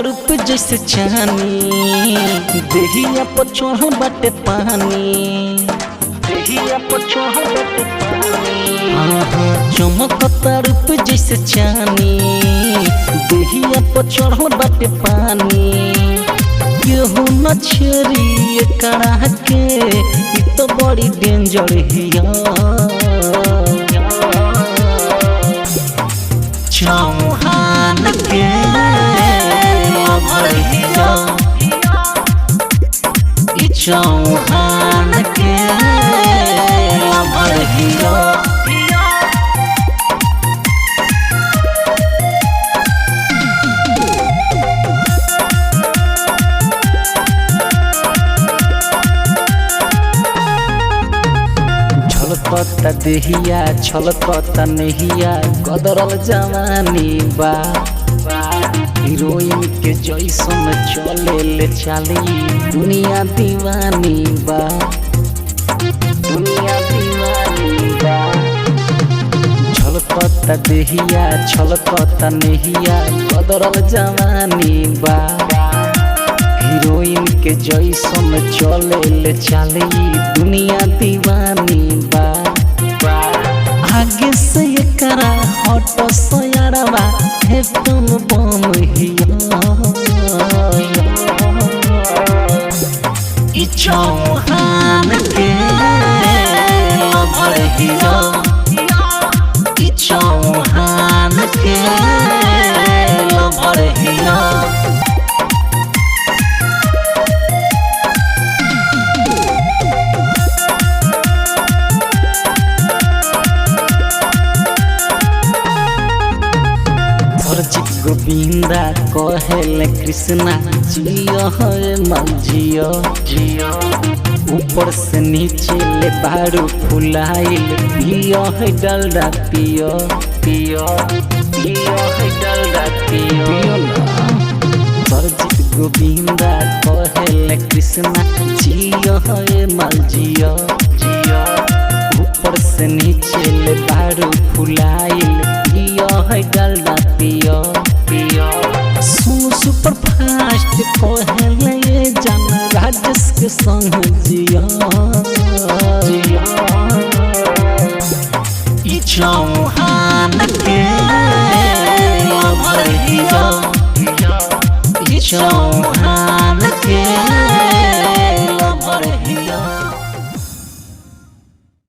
रूप जैसे चानी देहिया पर चढ़ल बाटे पानी, देहिया पर चढ़ल बाटे पानी। चमकता रूप जैसे चानी देहिया पर चढ़ल बाटे पानी। केहू न छेरी एकरा के इ तो बड़ी डेंजर हिया। चौहान के चौहान के अमर हिया। छलकता देहिया छलकता नहिया गदरल जवानी बा। हीरोइन के जैसन चले ले चाली दुनिया दीवानी बा, दुनिया दीवानी बा। छलकता देहिया छलकता नहिया गदरल जवानी बा। हीरोइन के जैसन चले ले चाली दुनिया दीवानी बा। आगे से एकरा हट सयारवा है तुम बम हिया। इ चौहान के अमर हिया। इ चौहान के अमर हिया। गोविंदा कहेले कृष्णा जियो है मन जियो जियो। ऊपर से नीचे ले बारू फुलाइल पियो है डलडा पियो पियो पियो है डलडा पियो। सरजीत गोविंदा कहेले कृष्णा जियो है मन जियो जियो। ऊपर से नीचे ले बारू फुलाइल पियो है डलडा पियो पियो। सुपर फास्ट कहेले ये जान राजेश के संग जिया जिया। इ चौहान के अमर हिया। इ चौहान